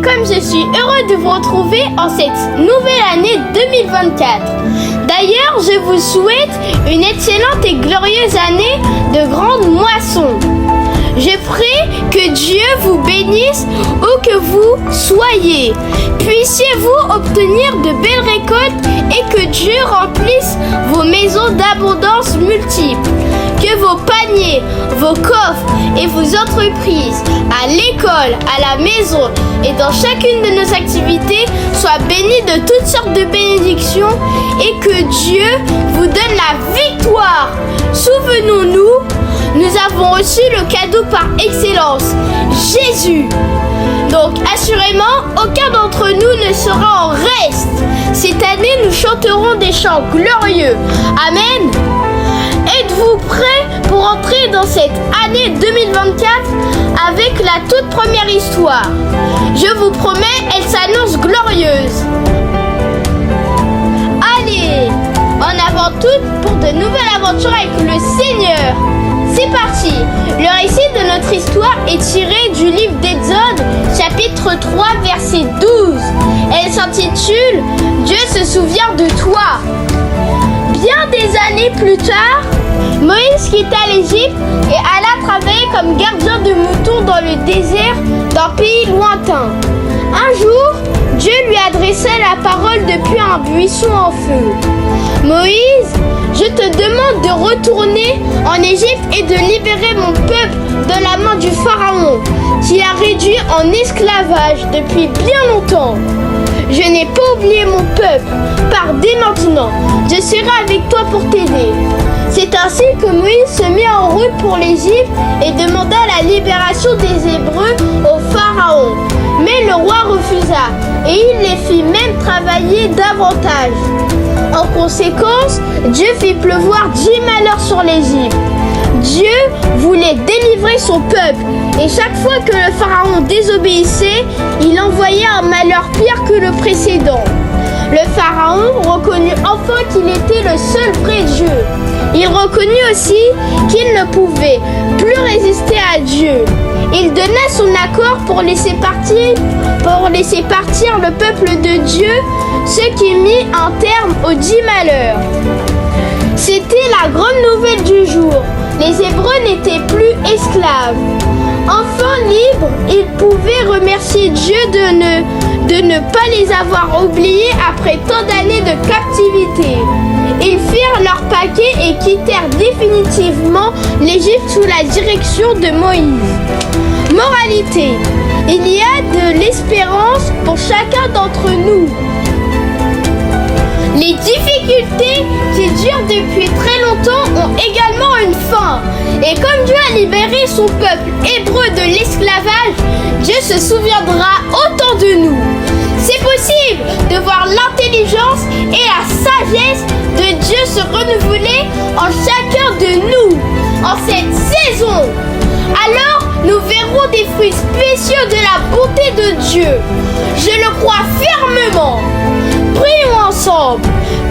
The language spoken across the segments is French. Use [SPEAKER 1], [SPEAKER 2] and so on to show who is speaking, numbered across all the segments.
[SPEAKER 1] comme je suis heureux de vous retrouver en cette nouvelle année 2024. D'ailleurs, je vous souhaite une excellente et glorieuse année de grande moisson. Je prie que Dieu vous bénisse où que vous soyez. Puissiez-vous obtenir de belles récoltes et que Dieu remplisse vos maisons d'abondance multiples. Que vos paniers, vos coffres et vos entreprises, à l'école, à la maison et dans chacune de nos activités soient bénis de toutes sortes de bénédictions et que Dieu vous donne la victoire. Souvenons-nous, nous avons reçu le cadeau par excellence, Jésus. Donc assurément, aucun d'entre nous ne sera en reste. Cette année, nous chanterons des chants glorieux. Amen. Êtes-vous prêts pour entrer dans cette année 2024 avec la toute première histoire? Je vous promets, elle s'annonce glorieuse. Allez, en avant toutes pour de nouvelles aventures avec le Seigneur. C'est parti! Le récit de notre histoire est tiré du livre d'Exode, chapitre 3, verset 12. Elle s'intitule « Dieu se souvient de toi ». Bien des années plus tard, Moïse quitta l'Égypte et alla travailler comme gardien de moutons dans le désert d'un pays lointain. Un jour, Dieu lui adressa la parole depuis un buisson en feu. « Moïse, je te demande de retourner en Égypte et de libérer mon peuple de la main du Pharaon, qui l'a réduit en esclavage depuis bien longtemps. Je n'ai pas oublié mon peuple. Pars dès maintenant. Je serai avec toi pour t'aider. » C'est ainsi que Moïse se mit en route pour l'Égypte et demanda la libération des Hébreux au Pharaon. Mais le roi refusa et il les fit même travailler davantage. En conséquence, Dieu fit pleuvoir 10 malheurs sur l'Égypte. Dieu voulait délivrer son peuple et chaque fois que le Pharaon désobéissait, il envoyait un malheur pire que le précédent. Le Pharaon reconnut enfin qu'il était le seul vrai Dieu. Il reconnut aussi qu'il ne pouvait plus résister à Dieu. Il donna son accord pour laisser partir le peuple de Dieu, ce qui mit un terme aux 10 malheurs. C'était la grande nouvelle du jour. Les Hébreux n'étaient plus esclaves. Enfin libres, ils pouvaient remercier Dieu de ne pas les avoir oubliés après tant d'années de captivité. Ils firent leur paquet et quittèrent définitivement l'Égypte sous la direction de Moïse. Moralité: il y a de l'espérance pour chacun d'entre nous. Les difficultés qui durent depuis très longtemps ont également une fin. Et comme Dieu a libéré son peuple hébreu de l'esclavage, Dieu se souviendra autant de nous. C'est possible de voir l'intelligence et la sagesse de Dieu se renouveler en chacun de nous en cette saison. Alors, nous verrons des fruits spéciaux de la bonté de Dieu. Je le crois fermement. Prions ensemble.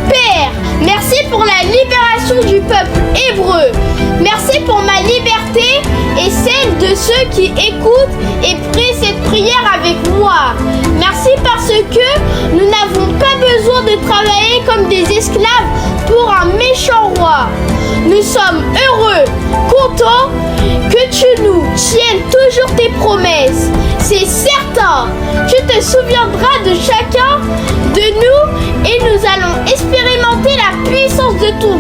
[SPEAKER 1] Père, merci pour la libération du peuple hébreu. Merci pour ma liberté et celle de ceux qui écoutent et prient cette prière avec moi. Merci parce que nous n'avons pas besoin de travailler comme des esclaves pour un méchant roi. Nous sommes heureux, contents que tu nous tiennes toujours tes promesses. C'est certain, tu te souviendras de chacun de nous et nous allons expérimenter la puissance de ton